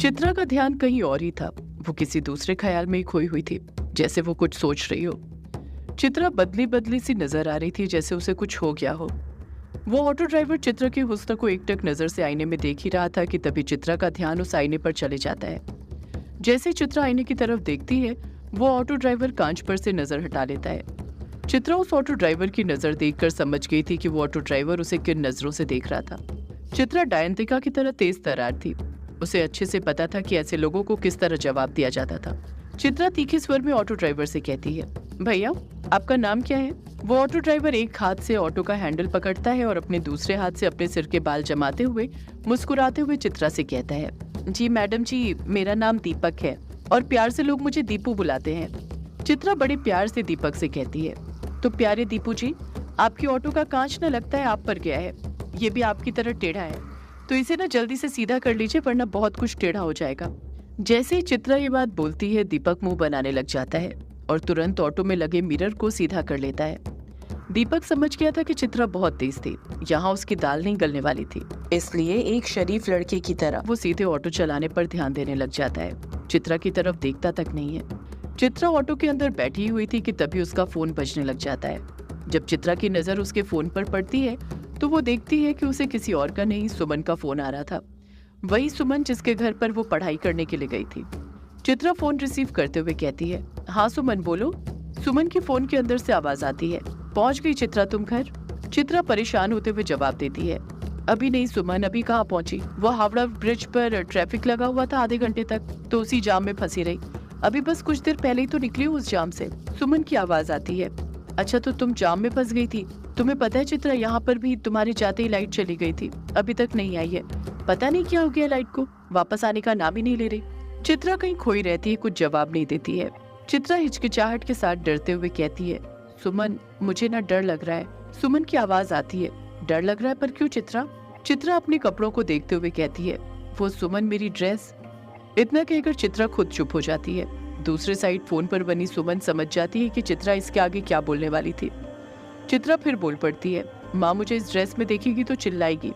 चित्रा का ध्यान कहीं और ही था। वो किसी दूसरे ख्याल में ही खोई हुई थी, जैसे वो कुछ सोच रही हो। चित्रा बदली बदली सी नजर आ रही थी, जैसे उसे कुछ हो गया हो। वो ऑटो ड्राइवर चित्रा के हुस्न को एकटक नजर से आईने में देख ही रहा था कि तभी चित्रा का ध्यान उस आईने पर चले जाता है। जैसे चित्रा आईने की तरफ देखती है, वो ऑटो ड्राइवर कांच पर से नजर हटा लेता है। चित्रा उस ऑटो ड्राइवर की नजर देखकर समझ गई थी कि वो ऑटो ड्राइवर उसे किन नजरों से देख रहा था। चित्रा डायंतिका की तरह तेज तर्रार थी। उसे अच्छे से पता था कि ऐसे लोगों को किस तरह जवाब दिया जाता था। चित्रा तीखे स्वर में ऑटो ड्राइवर से कहती है, भैया आपका नाम क्या है? वो ऑटो ड्राइवर एक हाथ से ऑटो का हैंडल पकड़ता है और अपने दूसरे हाथ से अपने सिर के बाल जमाते हुए मुस्कुराते हुए चित्रा से कहता है, जी मैडम जी, मेरा नाम दीपक है और प्यार से लोग मुझे दीपू बुलाते हैं। चित्रा बड़े प्यार से दीपक से कहती है, तो प्यारे दीपू जी, आपकी ऑटो का कांच न लगता है आप पर गया है। ये भी आपकी तरह टेढ़ा है, तो इसे ना जल्दी से सीधा कर लीजिए, वरना बहुत कुछ टेढ़ा हो जाएगा। जैसे ही चित्रा ये बात बोलती है, दीपक मुंह बनाने लग जाता है और तुरंत ऑटो में लगे मिरर को सीधा कर लेता है। दीपक समझ गया था कि चित्रा बहुत तेज थी, यहाँ उसकी दाल नहीं गलने वाली थी, इसलिए एक शरीफ लड़के की तरह वो सीधे ऑटो चलाने पर ध्यान देने लग जाता है। चित्रा की तरफ देखता तक नहीं है। चित्रा ऑटो के अंदर बैठी हुई थी कि तभी उसका फोन बजने लग जाता है। जब चित्रा की नजर उसके फोन पर पड़ती है तो वो देखती है कि उसे किसी और का नहीं, सुमन का फोन आ रहा था। वही सुमन जिसके घर पर वो पढ़ाई करने के लिए गई थी। चित्रा फोन रिसीव करते हुए कहती है, हाँ सुमन बोलो। सुमन की फोन के अंदर से आवाज आती है, पहुंच गई चित्रा तुम घर? चित्रा परेशान होते हुए जवाब देती है, अभी नहीं सुमन, अभी कहाँ पहुंची? वो हावड़ा ब्रिज पर ट्रैफिक लगा हुआ था आधे घंटे तक, तो उसी जाम में फंसी रही। अभी बस कुछ देर पहले ही तो निकली हूँ उस जाम से। सुमन की आवाज आती है, अच्छा तो तुम जाम में फंस गई थी? तुम्हें पता है चित्रा, यहाँ पर भी तुम्हारे जाते ही लाइट चली गई थी, अभी तक नहीं आई है। पता नहीं क्या हो गया लाइट को, वापस आने का नाम ही नहीं ले रही। चित्रा कहीं खोई रहती है, कुछ जवाब नहीं देती है। चित्रा हिचकिचाहट के साथ डरते हुए कहती है, सुमन मुझे ना डर लग रहा है। सुमन की आवाज आती है, डर लग रहा है पर क्यों चित्रा? चित्रा अपने कपड़ों को देखते हुए कहती है, वो सुमन मेरी ड्रेस। इतना कहकर चित्रा खुद चुप हो जाती है। दूसरे साइड फोन पर बनी सुमन समझ जाती है कि चित्रा इसके आगे क्या बोलने वाली थी। चित्रा फिर बोल पड़ती है, माँ मुझे इस ड्रेस में देखेगी तो चिल्लाएगी।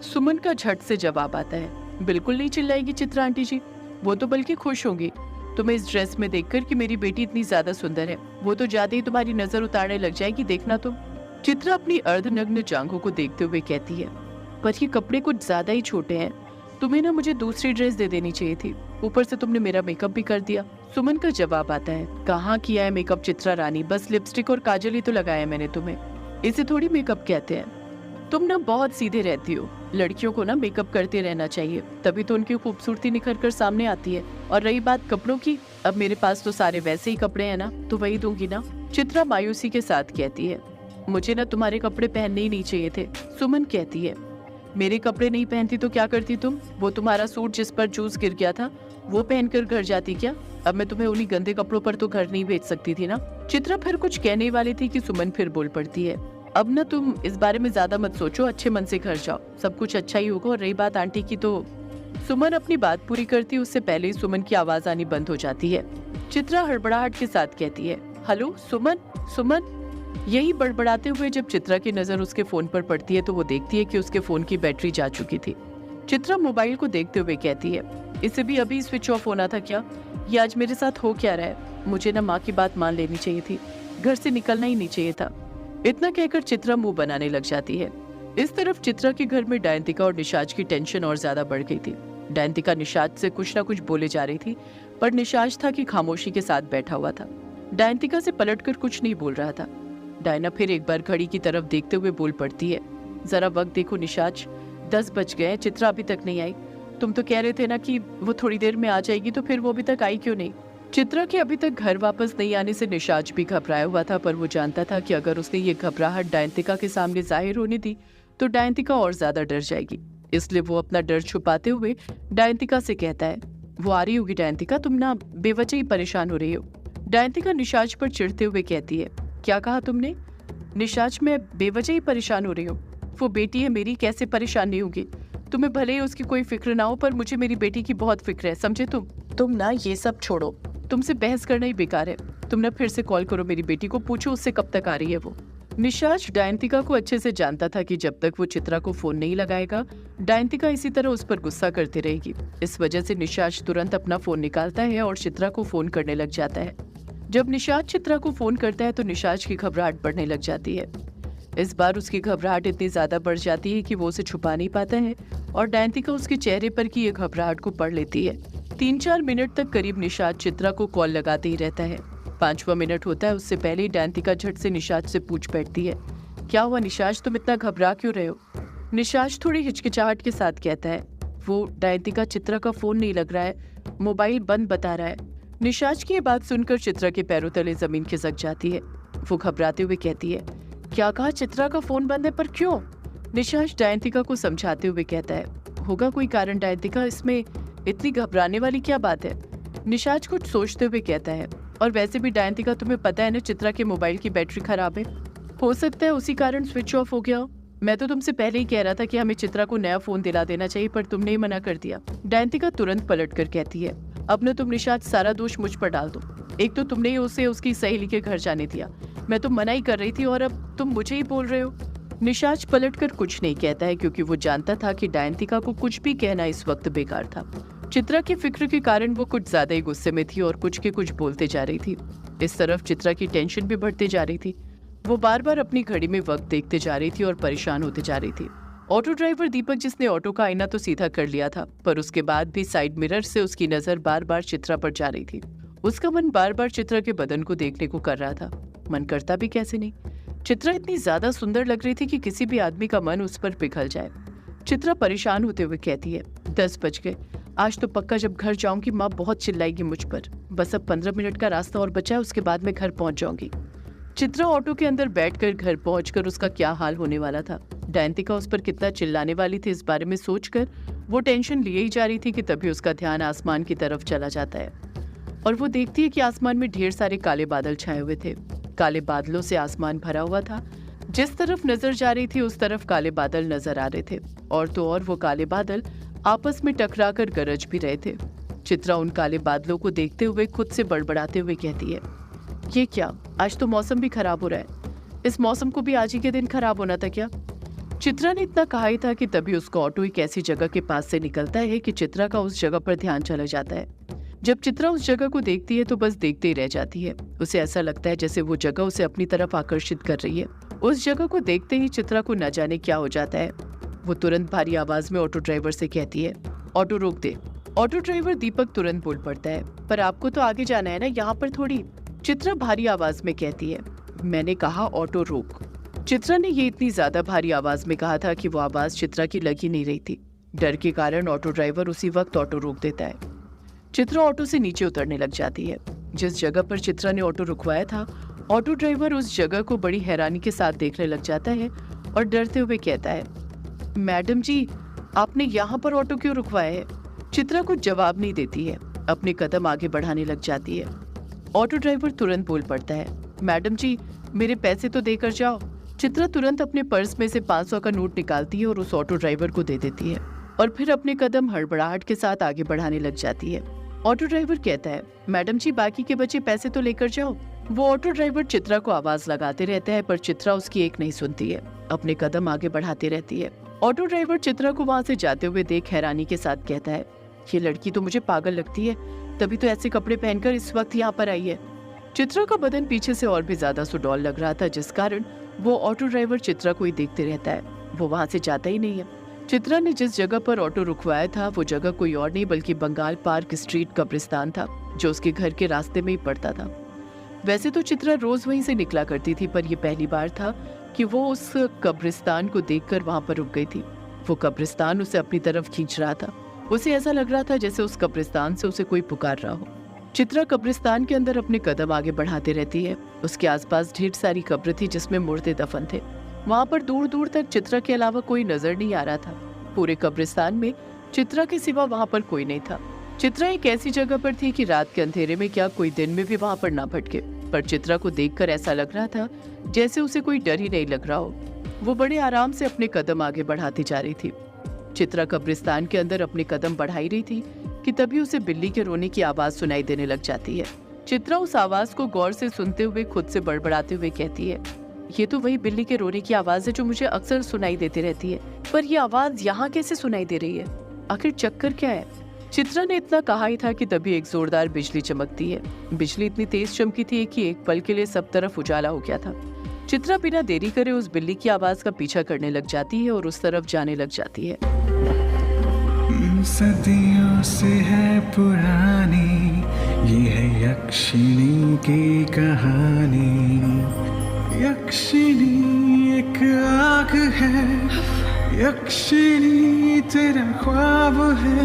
सुमन का झट से जवाब आता है, बिल्कुल नहीं चिल्लाएगी चित्रा आंटी जी, वो तो बल्कि खुश होंगी तुम्हें इस ड्रेस में देखकर कि मेरी बेटी इतनी ज्यादा सुंदर है। वो तो जाते ही तुम्हारी नजर उतारने लग जाएगी, देखना तुम। चित्रा अपनी अर्धनग्न जांघों को देखते हुए कहती है, पर ये कपड़े कुछ ज्यादा ही छोटे हैं, तुम्हें ना मुझे दूसरी ड्रेस दे देनी चाहिए थी, ऊपर से तुमने मेरा मेकअप भी कर दिया। सुमन का जवाब आता है, कहाँ किया है मेकअप चित्रा रानी, बस लिपस्टिक और काजल ही तो लगाया मैंने तुम्हें, इसे थोड़ी मेकअप कहते हैं। तुम ना बहुत सीधे रहती हो, लड़कियों को ना मेकअप करते रहना चाहिए, तभी तो उनकी खूबसूरती निखर कर सामने आती है। और रही बात कपड़ों की, अब मेरे पास तो सारे वैसे ही कपड़े हैं ना, तो वही दूंगी ना। चित्रा मायूसी के साथ कहती है, मुझे ना तुम्हारे कपड़े पहनने ही नहीं चाहिए थे। सुमन कहती है, मेरे कपड़े नहीं पहनती तो क्या करती तुम? वो तुम्हारा सूट जिस पर जूस गिर गया था, वो पहनकर घर जाती क्या? अब मैं तुम्हें उन्हीं गंदे कपड़ों पर तो घर नहीं भेज सकती थी ना। चित्रा फिर कुछ कहने वाली थी कि सुमन फिर बोल पड़ती है, अब ना तुम इस बारे में ज्यादा मत सोचो, अच्छे मन से घर जाओ, सब कुछ अच्छा ही होगा। और रही बात आंटी की, तो सुमन अपनी बात पूरी करती उससे पहले ही सुमन की आवाज आनी बंद हो जाती है। चित्रा हड़बड़ाहट के साथ कहती है, हेलो सुमन, सुमन। यही बड़बड़ाते हुए जब चित्रा की नजर उसके फोन पर पड़ती है तो वो देखती है कि उसके फोन की बैटरी जा चुकी थी। चित्रा मोबाइल को देखते हुए कहती है, इसे भी अभी स्विच ऑफ होना था क्या? ये आज मेरे साथ हो क्या रहा है? मुझे ना माँ की बात मान लेनी चाहिए थी, घर से निकलना ही नहीं चाहिए था। इतना कहकर चित्रा मुंह बनाने लग जाती है। इस तरफ चित्रा के घर में डायंतिका और निशाज की टेंशन और ज्यादा बढ़ गई थी। डायंतिका निशाज से कुछ ना कुछ बोले जा रही थी, पर निशाज था कि खामोशी के साथ बैठा हुआ था। डायंतिका से पलटकर कुछ नहीं बोल रहा था। डायना फिर एक बार घड़ी की तरफ देखते हुए बोल पड़ती है, जरा वक्त देखो निशाज, 10 बज गए, चित्रा अभी तक नहीं आई। तुम तो कह रहे थे ना कि वो थोड़ी देर में आ जाएगी, तो फिर वो अभी तक आई क्यों नहीं? चित्रा के अभी तक घर वापस नहीं आने से निशाज भी घबराया हुआ था, पर वो जानता था कि अगर उसने ये घबराहट डायंतिका के सामने जाहिर होने दी तो डायंतिका और ज्यादा डर जाएगी। इसलिए वो अपना डर छुपाते हुए डायंतिका से कहता है, वो आ रही होगी डायंतिका, तुम ना बेवजह ही परेशान हो रही हो। डायंतिका निशाज पर चिढ़ते हुए कहती है, क्या कहा तुमने? निशाज, मैं बेवजह ही परेशान हो रही हूँ? वो बेटी है मेरी, कैसे परेशान नहीं होगी? तुम्हें भले ही उसकी कोई फिक्र ना हो, पर मुझे मेरी बेटी की बहुत फिक्र है, समझे तुम ना ये सब छोड़ो, तुमसे बहस करना ही बेकार है। तुम ना फिर से कॉल करो मेरी बेटी को, पूछो उससे कब तक आ रही है वो। निशाज डायंतिका को अच्छे से जानता था कि जब तक वो चित्रा को फोन नहीं लगाएगा, डायंतिका इसी तरह उस पर गुस्सा करती रहेगी। इस वजह से निशाज तुरंत अपना फोन निकालता है और चित्रा को फोन करने लग जाता है। जब निशाज चित्रा को फोन करता है तो निशाज की घबराहट बढ़ने लग जाती है। इस बार उसकी घबराहट इतनी ज्यादा बढ़ जाती है कि वो उसे छुपा नहीं पाता है और डायंतिका उसके चेहरे पर की ये घबराहट को पढ़ लेती है। 3-4 मिनट तक करीब निशाज चित्रा को कॉल लगाते ही रहता है। 5वां मिनट होता है, उससे पहले ही डायंतिका झट से निशाज से पूछ बैठती है, क्या हुआ निशाज, तुम इतना घबरा क्यों रहे हो? निशाज थोड़ी हिचकिचाहट के साथ कहता है, वो डायंतिका चित्रा का फोन नहीं लग रहा है, मोबाइल बंद बता रहा है। निशाज की ये बात सुनकर चित्रा के पैरों तले जमीन खिसक जाती है। वो घबराते हुए कहती है, क्या कहा, चित्रा का फोन बंद है, पर क्यों? निशाज डायंतिका को समझाते हुए कहता है, होगा कोई कारण डायंतिका, इसमें इतनी घबराने वाली क्या बात है? निशाज कुछ सोचते हुए कहता है, और वैसे भी डायंतिका तुम्हें पता है ना, चित्रा के मोबाइल की बैटरी खराब है, हो सकता है उसी कारण स्विच ऑफ हो गया हो। मैं तो तुमसे पहले ही कह रहा था कि हमें चित्रा को नया फोन दिला देना चाहिए, पर तुमने ही मना कर दिया। डायंतिका तुरंत पलट कर कहती है, अब न तुम निशाज सारा दोष मुझ पर डाल दो। एक तो तुमने ही उसे उसकी सहेली के घर जाने दिया, मैं तो मना ही कर रही थी और अब तुम मुझे ही बोल रहे हो। निशाज पलटकर कुछ नहीं कहता है क्योंकि वो जानता था कि डायंतिका को कुछ भी कहना इस वक्त बेकार था। चित्रा की फिक्र के कारण वो कुछ ज्यादा ही गुस्से में थी और कुछ के कुछ बोलते जा रही थी। इस तरफ चित्रा की टेंशन भी बढ़ती जा रही थी। वो बार बार अपनी घड़ी में वक्त देखते जा रही थी और परेशान होते जा रही थी। ऑटो ड्राइवर दीपक, जिसने ऑटो का आईना तो सीधा कर लिया था, पर उसके बाद भी साइड मिरर से उसकी नजर बार बार चित्रा पर जा रही थी। उसका मन बार बार चित्रा के बदन को देखने को कर रहा था। मन करता भी कैसे नहीं। चित्रा इतनी ज्यादा सुंदर लग रही थी कि किसी भी आदमी का मन उस पर पिघल जाए। चित्रा परेशान होते हुए कहती है, 10 बज गए, आज तो पक्का जब घर जाऊंगी माँ बहुत चिल्लाएगी मुझ पर। बस अब 15 मिनट का रास्ता और बचा है, उसके बाद मैं घर पहुंच जाऊंगी। चित्रा ऑटो के अंदर बैठकर घर पहुंचकर उसका क्या हाल होने वाला था, डायंतिका उस पर कितना चिल्लाने वाली थी, इस बारे में सोचकर वो टेंशन लिए ही जा रही थी कि तभी उसका ध्यान आसमान की तरफ चला जाता है और वो देखती है कि आसमान में ढेर सारे काले बादल छाए हुए थे। काले बादलों से आसमान भरा हुआ था। जिस तरफ नजर जा रही थी उस तरफ काले बादल नजर आ रहे थे और तो और वो काले बादल आपस में टकराकर गरज भी रहे थे। चित्रा उन काले बादलों को देखते हुए खुद से बड़बड़ाते हुए कहती है, ये क्या, आज तो मौसम भी खराब हो रहा है, इस मौसम को भी आज ही के दिन खराब होना था क्या? चित्रा ने इतना कहा ही था कि तभी उसका ऑटो एक ऐसी जगह के पास से निकलता है कि चित्रा का उस जगह पर ध्यान चला जाता है। जब चित्रा उस जगह को देखती है तो बस देखते ही रह जाती है। उसे ऐसा लगता है जैसे वो जगह उसे अपनी तरफ आकर्षित कर रही है। उस जगह को देखते ही चित्रा को न जाने क्या हो जाता है। वो तुरंत भारी आवाज में ऑटो ड्राइवर से कहती है, ऑटो रोक दे। ऑटो ड्राइवर दीपक तुरंत बोल पड़ता है, पर आपको तो आगे जाना है ना, यहाँ पर थोड़ी। चित्रा भारी आवाज में कहती है, मैंने कहा ऑटो रोक। चित्रा ने ये इतनी ज्यादा भारी आवाज में कहा था कि वो आवाज चित्रा की लग ही नहीं रही थी। डर के कारण ऑटो ड्राइवर उसी वक्त ऑटो रोक देता है। चित्रा ऑटो से नीचे उतरने लग जाती है। जिस जगह पर चित्रा ने ऑटो रुकवाया था, ऑटो ड्राइवर उस जगह को बड़ी हैरानी के साथ देखने लग जाता है और डरते हुए कहता है, मैडम जी, आपने यहाँ पर ऑटो क्यों रुकवाया है? चित्रा कुछ जवाब नहीं देती है, अपने कदम आगे बढ़ाने लग जाती है। ऑटो ड्राइवर तुरंत बोल पड़ता है, मैडम जी, मेरे पैसे तो देकर जाओ। चित्रा तुरंत अपने पर्स में से 500 का नोट निकालती है और उस ऑटो ड्राइवर को दे देती है और फिर अपने कदम हड़बड़ाहट के साथ आगे बढ़ाने लग जाती है। ऑटो ड्राइवर कहता है, मैडम जी, बाकी के बचे पैसे तो लेकर जाओ। वो ऑटो ड्राइवर चित्रा को आवाज लगाते रहता है, पर चित्रा उसकी एक नहीं सुनती है, अपने कदम आगे बढ़ाती रहती है। ऑटो ड्राइवर चित्रा को वहाँ से जाते हुए देख हैरानी के साथ कहता है, ये लड़की तो मुझे पागल लगती है, तभी तो ऐसे कपड़े पहनकर इस वक्त यहाँ पर आई है। चित्रा का बदन पीछे से और भी ज्यादा सुडौल लग रहा था, जिस कारण वो ऑटो ड्राइवर चित्रा को ही देखते रहता है। वो वहाँ से जाता ही नहीं है। चित्रा ने जिस जगह पर ऑटो रुकवाया था वो जगह कोई और नहीं बल्कि बंगाल पार्क स्ट्रीट कब्रिस्तान था, जो उसके घर के रास्ते में ही पड़ता था। वैसे तो चित्रा रोज वहीं से निकला करती थी, पर यह पहली बार था कि वो उस कब्रिस्तान को देखकर वहां पर रुक गई थी। वो कब्रिस्तान उसे अपनी तरफ खींच रहा था। उसे ऐसा लग रहा था जैसे उस कब्रिस्तान से उसे कोई पुकार रहा हो। चित्रा कब्रिस्तान के अंदर अपने कदम आगे बढ़ाते रहती है। उसके आसपास ढेर सारी कब्र थी जिसमें मुर्दे दफन थे। वहां पर दूर दूर तक चित्रा के अलावा कोई नजर नहीं आ रहा था। पूरे कब्रिस्तान में चित्रा के सिवा वहां पर कोई नहीं था। चित्रा एक ऐसी जगह पर थी कि रात के अंधेरे में क्या कोई दिन में भी वहां पर ना भटके, पर चित्रा को देखकर ऐसा लग रहा था जैसे उसे कोई डर ही नहीं लग रहा हो। वो बड़े आराम से अपने कदम आगे बढ़ाती जा रही थी। चित्रा कब्रिस्तान के अंदर अपने कदम बढ़ाई रही थी कि तभी उसे बिल्ली के रोने की आवाज सुनाई देने लग जाती है। चित्रा उस आवाज को गौर से सुनते हुए खुद से बड़बड़ाते हुए कहती है, ये तो वही बिल्ली के रोने की आवाज है जो मुझे अक्सर सुनाई देती रहती है, पर ये आवाज यहाँ कैसे सुनाई दे रही है? आखिर चक्कर क्या है? चित्रा ने इतना कहा ही था कि तभी एक जोरदार बिजली चमकती है। बिजली इतनी तेज चमकी थी कि एक पल के लिए सब तरफ उजाला हो गया था। चित्रा बिना देरी करे उस बिल्ली की आवाज का पीछा करने लग जाती है और उस तरफ जाने लग जाती है। सदियों से है पुरानी ये है यक्षिणी की कहानी। यक्षिणी एक आग है, यक्षिणी तेरा ख्वाब है।